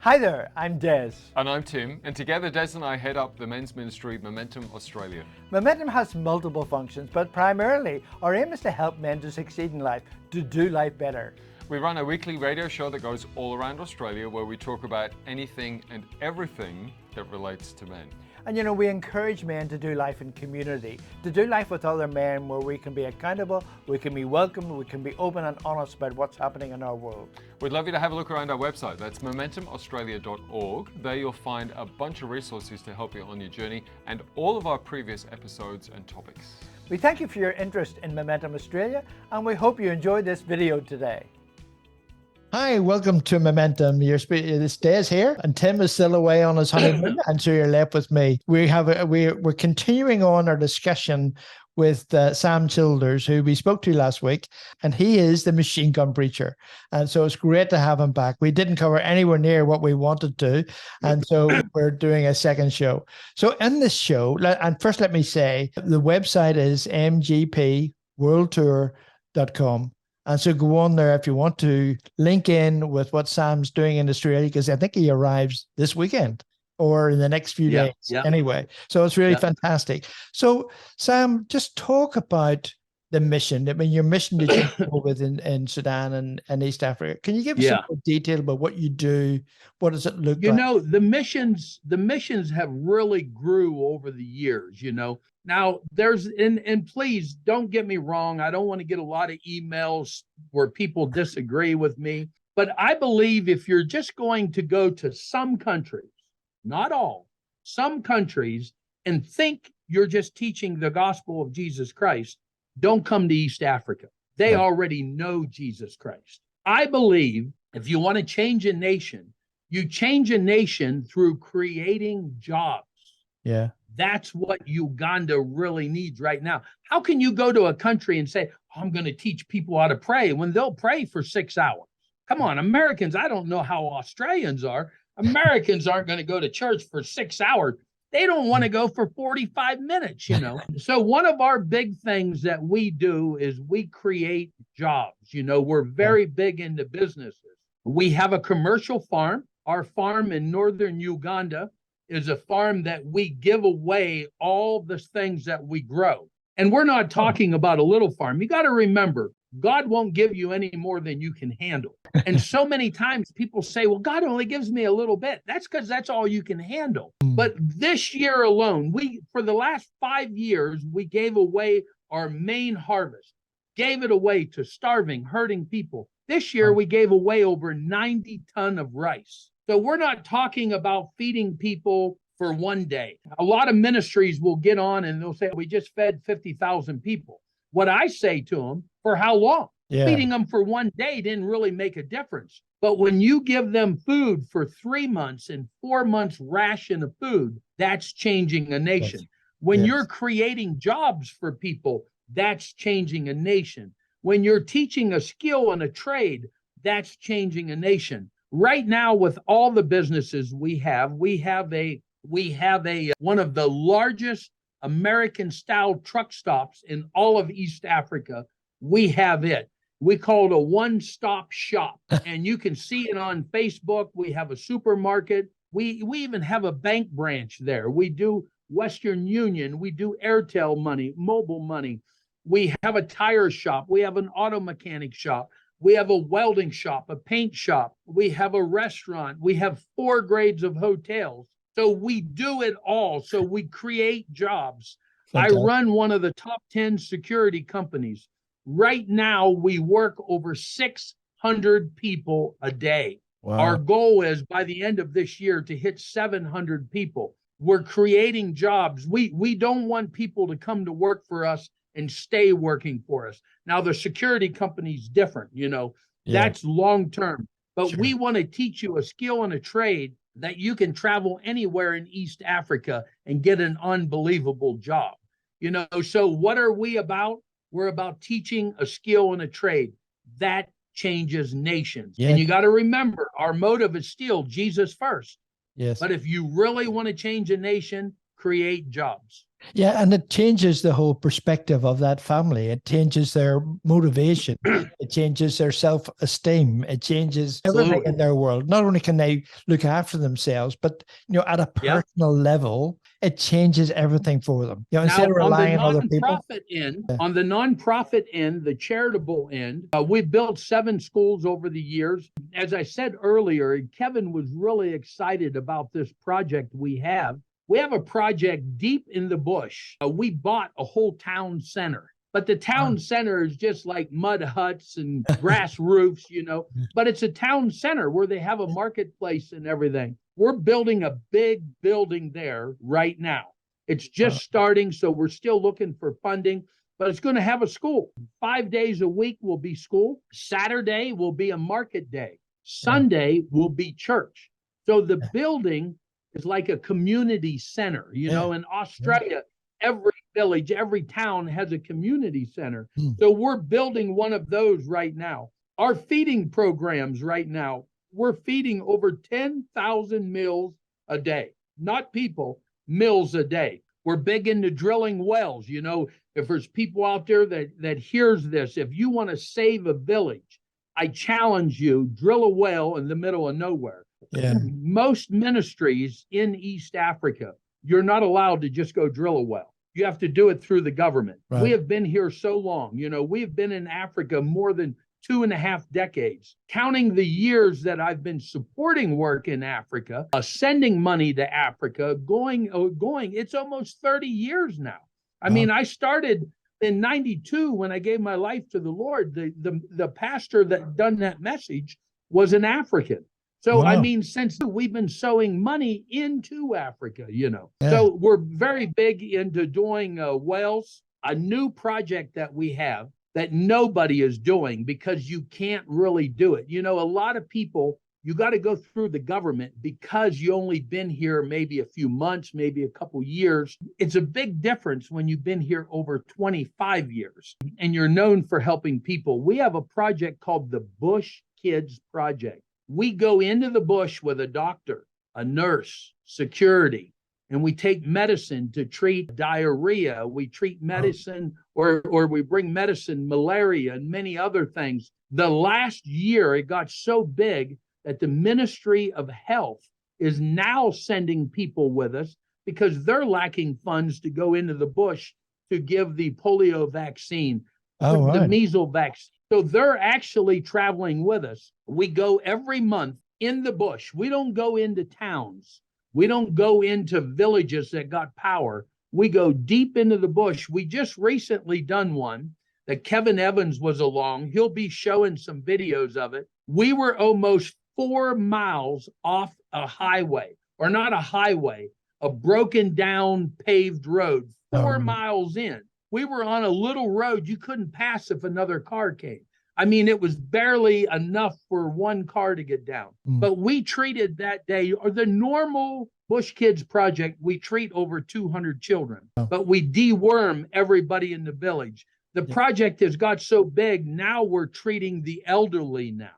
Hi there, I'm Des. And I'm Tim, and together Des and I head up the men's ministry Momentum Australia. Momentum has multiple functions, but primarily our aim is to help men to succeed in life, to do life better. We run a weekly radio show that goes all around Australia where we talk about anything and everything that relates to men. And we encourage men to do life in community, to do life with other men where we can be accountable, we can be welcome, we can be open and honest about what's happening in our world. We'd love you to have a look around our website. That's momentumaustralia.org. There you'll find a bunch of resources to help you on your journey and all of our previous episodes and topics. We thank you for your interest in Momentum Australia, and we hope you enjoyed this video today. Hi, welcome to Momentum. This Des here, and Tim is still away on his honeymoon, and so you're left with me. We're continuing on our discussion with Sam Childers, who we spoke to last week, and he is the machine gun preacher, and so it's great to have him back. We didn't cover anywhere near what we wanted to, and so we're doing a second show. So in this show, and first let me say, the website is mgpworldtour.com. And so go on there if you want to link in with what Sam's doing in Australia, because I think he arrives this weekend or in the next few days anyway. So it's really fantastic. So Sam, just talk about the mission. I mean, your mission that you deal with in Sudan and East Africa. Can you give us some more detail about what you do? What does it look like? The missions have really grew over the years, Now there's, and please don't get me wrong. I don't want to get a lot of emails where people disagree with me, but I believe if you're just going to go to some countries, not all, some countries, and think you're just teaching the gospel of Jesus Christ, don't come to East Africa. They already know Jesus Christ. I believe if you want to change a nation, you change a nation through creating jobs. Yeah. That's what Uganda really needs right now. How can you go to a country and say, I'm going to teach people how to pray when they'll pray for 6 hours? Come on, Americans, I don't know how Australians are. Americans aren't going to go to church for 6 hours. They don't want to go for 45 minutes, So one of our big things that we do is we create jobs. We're very big into businesses. We have a commercial farm. Our farm in northern Uganda is a farm that we give away all the things that we grow. And we're not talking about a little farm. You got to remember, God won't give you any more than you can handle. And so many times people say, well, God only gives me a little bit. That's because that's all you can handle. But this year alone, for the last 5 years, we gave away our main harvest, gave it away to starving, hurting people. This year, we gave away over 90 tons of rice. So we're not talking about feeding people for one day. A lot of ministries will get on and they'll say, we just fed 50,000 people. What I say to them, for how long? Yeah. Feeding them for one day didn't really make a difference. But when you give them food for 3 months and 4 months ration of food, that's changing a nation. When you're creating jobs for people, that's changing a nation. When you're teaching a skill and a trade, that's changing a nation. Right now, with all the businesses we have one of the largest American-style truck stops in all of East Africa. We have it. We call it a one-stop shop, and you can see it on Facebook. We have a supermarket. We even have a bank branch there. We do Western Union. We do Airtel money, mobile money. We have a tire shop. We have an auto mechanic shop. We have a welding shop, a paint shop. We have a restaurant. We have 4 grades of hotels. So we do it all. So we create jobs. Fantastic. I run one of the top 10 security companies. Right now, we work over 600 people a day. Wow. Our goal is by the end of this year to hit 700 people. We're creating jobs. We don't want people to come to work for us and stay working for us. Now, the security company's different, that's long term. But we want to teach you a skill and a trade that you can travel anywhere in East Africa and get an unbelievable job. So what are we about? We're about teaching a skill and a trade that changes nations. And you got to remember, our motive is still Jesus first. Yes. But if you really want to change a nation, create jobs. Yeah, and it changes the whole perspective of that family. It changes their motivation. It changes their self-esteem. It changes everything Absolutely. in their world. Not only can they look after themselves, but at a Yep. personal level, it changes everything for them. Instead Now, of relying on other people. on the nonprofit end, the charitable end, we've built 7 schools over the years. As I said earlier, Kevin was really excited about this project we have. We have a project deep in the bush. We bought a whole town center, but the town center is just like mud huts and grass roofs, but it's a town center where they have a marketplace and everything. We're building a big building there right now. It's just starting, so we're still looking for funding, but it's going to have a school. 5 days a week will be school. Saturday will be a market day. Sunday will be church. So the building is like a community center. In Australia, every village, every town has a community center. So we're building one of those right now. Our feeding programs right now, we're feeding over 10,000 meals a day, not people, meals a day. We're big into drilling wells. If there's people out there that hears this, if you want to save a village, I challenge you, drill a well in the middle of nowhere. Yeah. Most ministries in East Africa, you're not allowed to just go drill a well. You have to do it through the government. Right. We have been here so long. We have been in Africa more than 2.5 decades. Counting the years that I've been supporting work in Africa, sending money to Africa, going, it's almost 30 years now. I mean, I started in 92 when I gave my life to the Lord. The pastor that done that message was an African. So, I mean, since we've been sowing money into Africa, So we're very big into doing wells. A new project that we have that nobody is doing because you can't really do it. A lot of people, you got to go through the government because you only been here maybe a few months, maybe a couple years. It's a big difference when you've been here over 25 years and you're known for helping people. We have a project called the Bush Kids Project. We go into the bush with a doctor, a nurse, security, and we take medicine to treat diarrhea. We treat medicine or we bring medicine, malaria, and many other things. The last year, it got so big that the Ministry of Health is now sending people with us because they're lacking funds to go into the bush to give the polio vaccine, the measles vaccine. So they're actually traveling with us. We go every month in the bush. We don't go into towns. We don't go into villages that got power. We go deep into the bush. We just recently done one that Kevin Evans was along. He'll be showing some videos of it. We were almost 4 miles off a highway, or not a highway, a broken down paved road, 4 miles in. We were on a little road you couldn't pass if another car came. I mean, it was barely enough for one car to get down. But we treated that day, or the normal Bush Kids Project, we treat over 200 children, but we deworm everybody in the village. The project has got so big, now we're treating the elderly now.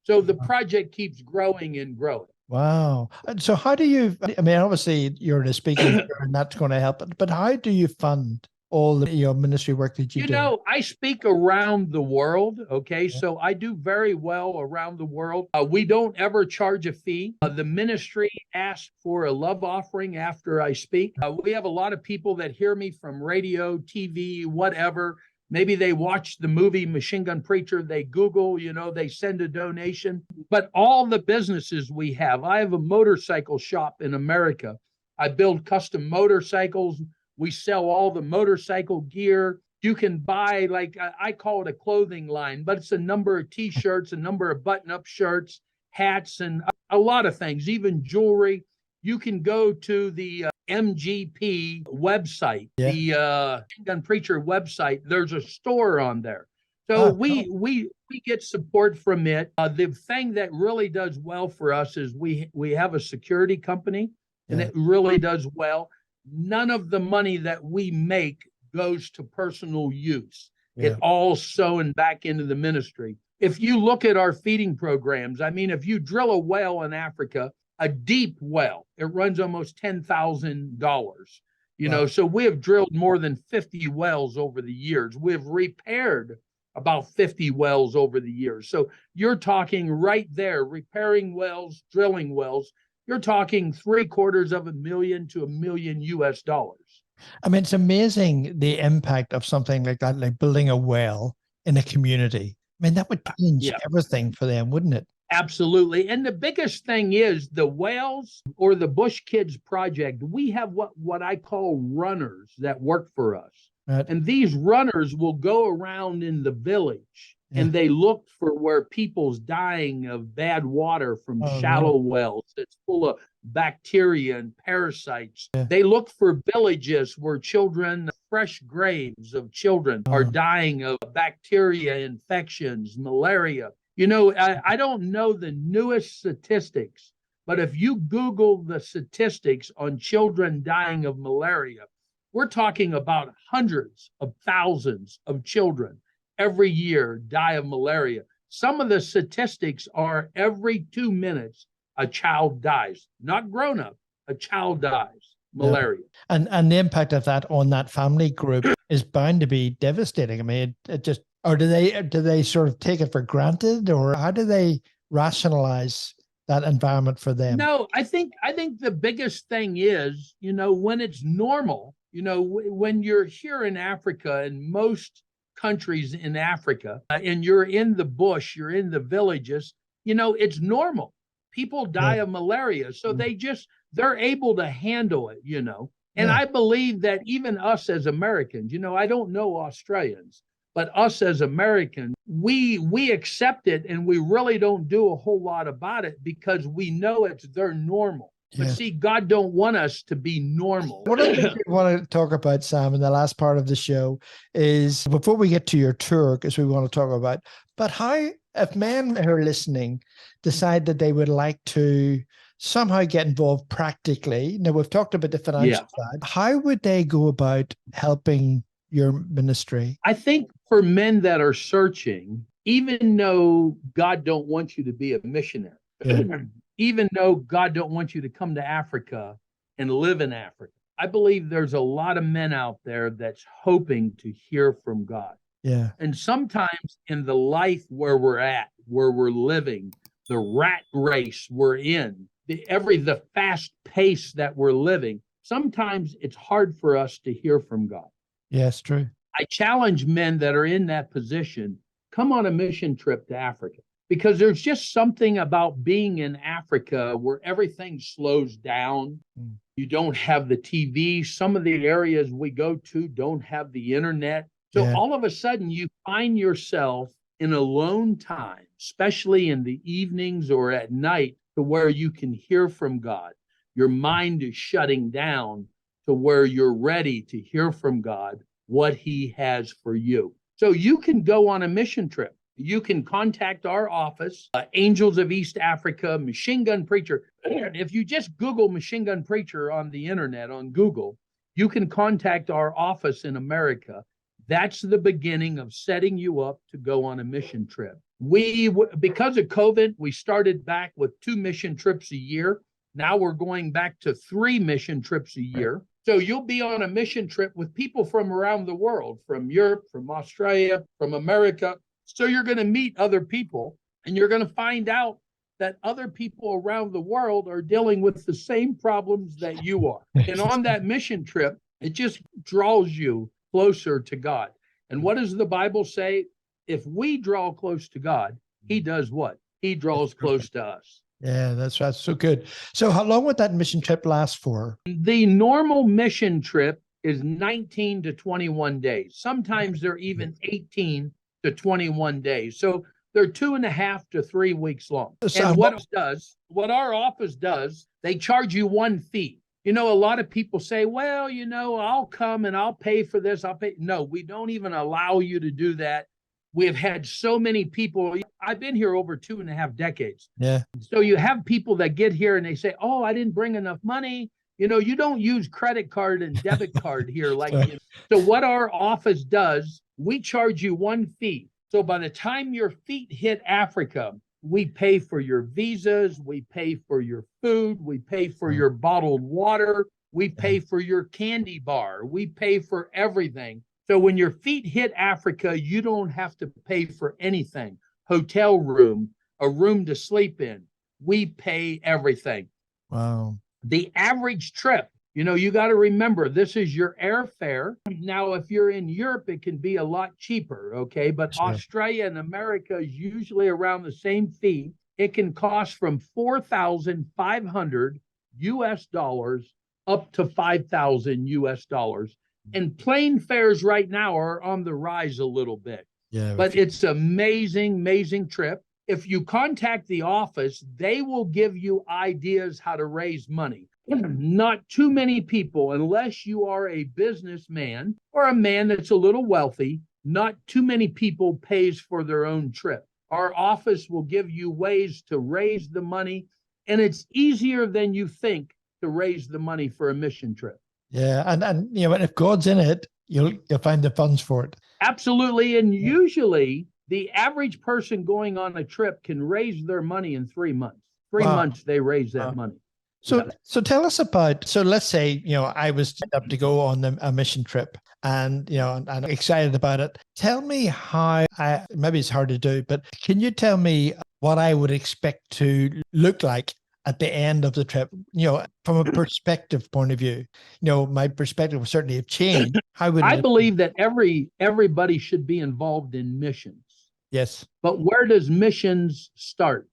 So the project keeps growing and growing. Wow. So how do you, I mean, obviously you're in a speaking and that's going to help, but how do you fund all the ministry work that you do? I speak around the world. Okay. So I do very well around the world. We don't ever charge a fee. The ministry asks for a love offering after I speak. We have a lot of people that hear me from radio, TV, whatever. Maybe they watch the movie Machine Gun Preacher, they Google, they send a donation. But all the businesses we have, I have a motorcycle shop in America. I build custom motorcycles. We sell all the motorcycle gear. You can buy, like I call it a clothing line, but it's a number of T-shirts, a number of button-up shirts, hats, and a lot of things, even jewelry. You can go to the MGP website, the Gun Preacher website. There's a store on there. So we get support from it. The thing that really does well for us is we have a security company, and it really does well. None of the money that we make goes to personal use. It all sewing back into the ministry. If you look at our feeding programs, I mean, if you drill a well in Africa, a deep well, it runs almost $10,000. Wow. So we have drilled more than 50 wells over the years. We've repaired about 50 wells over the years. So you're talking right there, repairing wells, drilling wells. You're talking $750,000 to $1 million US. I mean, it's amazing the impact of something like that, like building a well in a community. I mean, that would change Yeah. everything for them, wouldn't it? Absolutely. And the biggest thing is the Wales or the Bush Kids Project. We have what I call runners that work for us. Right. And these runners will go around in the village and they look for where people's dying of bad water from shallow wells that's full of bacteria and parasites. They look for villages where children, fresh graves of children are dying of bacteria infections, malaria. I don't know the newest statistics, but if you Google the statistics on children dying of malaria, we're talking about hundreds of thousands of children every year die of malaria. Some of the statistics are every 2 minutes, a child dies, not grown up, a child dies, malaria. And the impact of that on that family group is bound to be devastating. I mean, it just, or do they sort of take it for granted, or how do they rationalize that environment for them? No, I think the biggest thing is, when it's normal, when you're here in Africa, in most countries in Africa, and you're in the bush, you're in the villages, it's normal. People die of malaria. So they're able to handle it, And I believe that even us as Americans, I don't know Australians, but us as Americans, we accept it and we really don't do a whole lot about it because we know it's their normal. But see, God don't want us to be normal. What I want to talk about, Sam, in the last part of the show is, before we get to your tour, because we want to talk about, but how, if men who are listening decide that they would like to somehow get involved practically, now we've talked about the financial side, how would they go about helping your ministry? I think for men that are searching, even though God don't want you to be a missionary, even though God don't want you to come to Africa and live in Africa, I believe there's a lot of men out there that's hoping to hear from God. Yeah. And sometimes in the life where we're at, where we're living, the rat race we're in, the fast pace that we're living, sometimes it's hard for us to hear from God. Yes, true. I challenge men that are in that position, come on a mission trip to Africa, because there's just something about being in Africa where everything slows down. You don't have the TV. Some of the areas we go to don't have the internet. So all of a sudden you find yourself in alone time, especially in the evenings or at night, to where you can hear from God. Your mind is shutting down to where you're ready to hear from God what he has for you. So you can go on a mission trip. You can contact our office, Angels of East Africa, Machine Gun Preacher. If you just Google Machine Gun Preacher on the internet, on Google, you can contact our office in America. That's the beginning of setting you up to go on a mission trip. Because of COVID, we started back with 2 mission trips a year. Now we're going back to 3 mission trips a year. So you'll be on a mission trip with people from around the world, from Europe, from Australia, from America. So you're going to meet other people, and you're going to find out that other people around the world are dealing with the same problems that you are. And on that mission trip, it just draws you closer to God. And what does the Bible say? If we draw close to God, he does what? He draws close to us. Yeah, that's right. So good. So how long would that mission trip last for? The normal mission trip is 19 to 21 days. Sometimes they're even 18 to 21 days. So they're 2.5 to 3 weeks long. And what our office does, they charge you one fee. A lot of people say, well, I'll come and I'll pay for this. I'll pay. No, we don't even allow you to do that. We've had so many people. I've been here over 2.5 decades. Yeah. So you have people that get here and they say, oh, I didn't bring enough money. You don't use credit card and debit card here. So what our office does, we charge you one fee. So by the time your feet hit Africa, we pay for your visas, we pay for your food, we pay for your bottled water, We pay for your candy bar. We pay for everything. So when your feet hit Africa, you don't have to pay for anything. Hotel room, a room to sleep in. We pay everything. Wow. The average trip, you got to remember, this is your airfare. Now, if you're in Europe, it can be a lot cheaper, okay? But Sure. Australia and America is usually around the same fee. It can cost from 4,500 US dollars up to 5,000 US dollars. And plane fares right now are on the rise a little bit. Yeah. But it's amazing, amazing trip. If you contact the office, they will give you ideas how to raise money. Not too many people, unless you are a businessman or a man that's a little wealthy, not too many people pays for their own trip. Our office will give you ways to raise the money, and it's easier than you think to raise the money for a mission trip. Yeah, and if God's in it, you'll find the funds for it. Absolutely, and usually the average person going on a trip can raise their money in 3 months. 3 months they raise that money. So tell us about, so let's say, I was up to go on a mission trip and, and I'm excited about it. Tell me how, maybe it's hard to do, but can you tell me what I would expect to look like at the end of the trip, from a perspective point of view? My perspective will certainly have changed. I believe that everybody should be involved in missions. Yes. But where does missions start?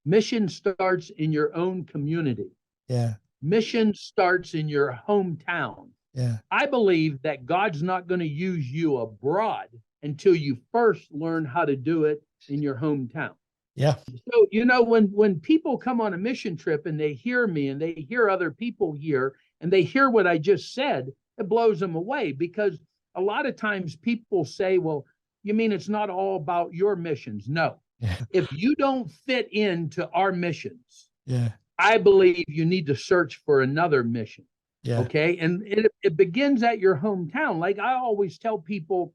Mission starts in your own community. Yeah. Mission starts in your hometown. Yeah. I believe that God's not going to use you abroad until you first learn how to do it in your hometown. Yeah. So, when people come on a mission trip and they hear me and they hear other people here and they hear what I just said, it blows them away, because a lot of times people say, well, you mean it's not all about your missions? No. Yeah. If you don't fit into our missions, yeah, I believe you need to search for another mission. Yeah. Okay. And it begins at your hometown. Like I always tell people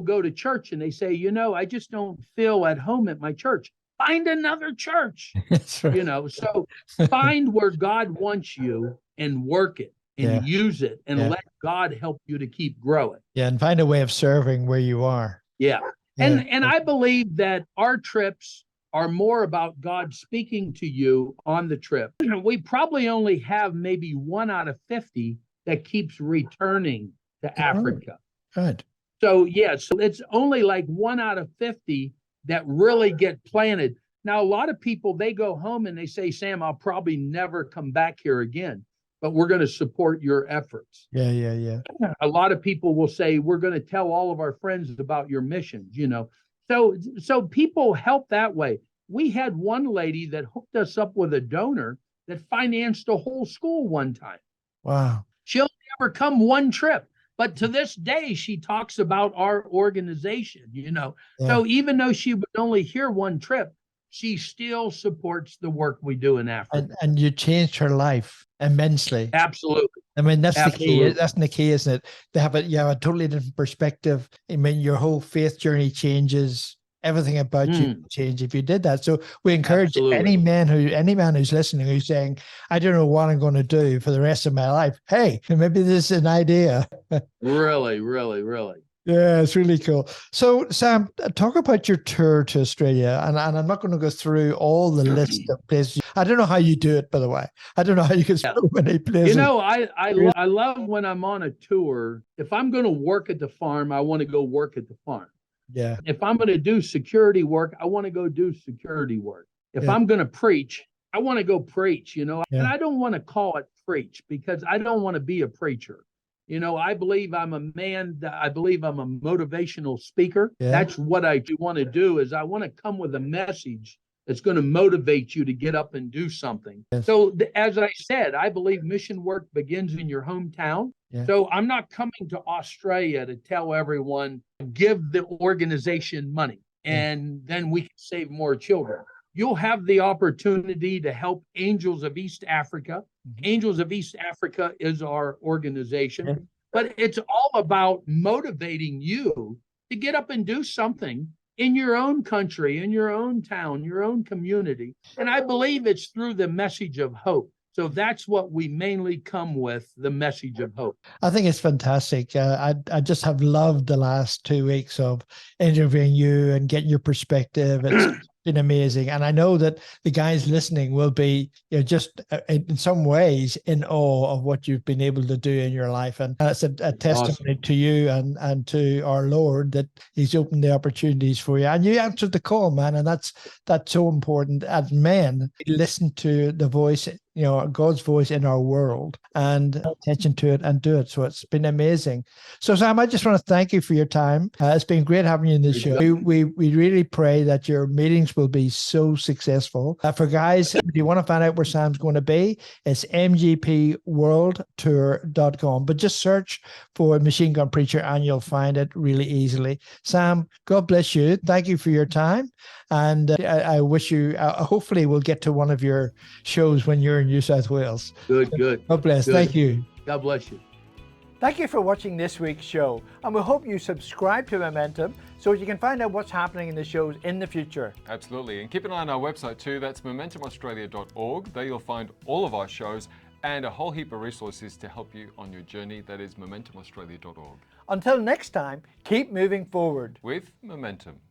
go to church and they say, I just don't feel at home at my church. Find another church. That's right. So find where God wants you and work it and use it and let God help you to keep growing. Yeah. And find a way of serving where you are. Yeah. And I believe that our trips are more about God speaking to you on the trip. We probably only have maybe 1 out of 50 that keeps returning to Africa. Good. So it's only like 1 out of 50 that really get planted. Now, a lot of people, they go home and they say, Sam, I'll probably never come back here again, but we're going to support your efforts. Yeah. A lot of people will say, we're going to tell all of our friends about your missions, So people help that way. We had one lady that hooked us up with a donor that financed a whole school one time. Wow. She'll never come one trip, but to this day, she talks about our organization, So even though she would only hear one trip, she still supports the work we do in Africa. And you changed her life immensely. Absolutely. I mean, that's Absolutely. the key. That's the key, isn't it? They have a totally different perspective. I mean, your whole faith journey changes. Everything about you change if you did that. So we encourage any man who's listening, who's saying, I don't know what I'm going to do for the rest of my life. Hey, maybe this is an idea. Really, really, really. Yeah, it's really cool. So, Sam, talk about your tour to Australia. And I'm not going to go through all the list of places. I don't know how you do it, by the way. I don't know how you can so many places. I love when I'm on a tour. If I'm going to work at the farm, I want to go work at the farm. Yeah. If I'm going to do security work, I want to go do security work. If I'm going to preach, I want to go preach, And I don't want to call it preach because I don't want to be a preacher. I believe I'm a man. I believe I'm a motivational speaker. Yeah. That's what I want to do is I want to come with a message that's going to motivate you to get up and do something. Yes. So as I said, I believe mission work begins in your hometown. Yeah. So I'm not coming to Australia to tell everyone, give the organization money and then we can save more children. You'll have the opportunity to help Angels of East Africa. Angels of East Africa is our organization, but it's all about motivating you to get up and do something in your own country, in your own town, your own community. And I believe it's through the message of hope. So that's what we mainly come with, the message of hope. I think it's fantastic. I just have loved the last 2 weeks of interviewing you and getting your perspective. It's been amazing, and I know that the guys listening will be, just in some ways in awe of what you've been able to do in your life, and that's a testimony to you and to our Lord that He's opened the opportunities for you, and you answered the call, man, and that's so important. As men, listen to the voice, God's voice in our world, and pay attention to it and do it. So it's been amazing. So Sam, I just want to thank you for your time. It's been great having you in the show. We really pray that your meetings will be so successful. For guys, if you want to find out where Sam's going to be, it's mgpworldtour.com. But just search for Machine Gun Preacher and you'll find it really easily. Sam, God bless you. Thank you for your time. And I wish you, hopefully we'll get to one of your shows when you're in New South Wales. Good. God bless. Good. Thank you. God bless you. Thank you for watching this week's show, and we hope you subscribe to Momentum so you can find out what's happening in the shows in the future. Absolutely. And keep an eye on our website too. That's momentumaustralia.org. There you'll find all of our shows and a whole heap of resources to help you on your journey. That is momentumaustralia.org. Until next time, keep moving forward with Momentum.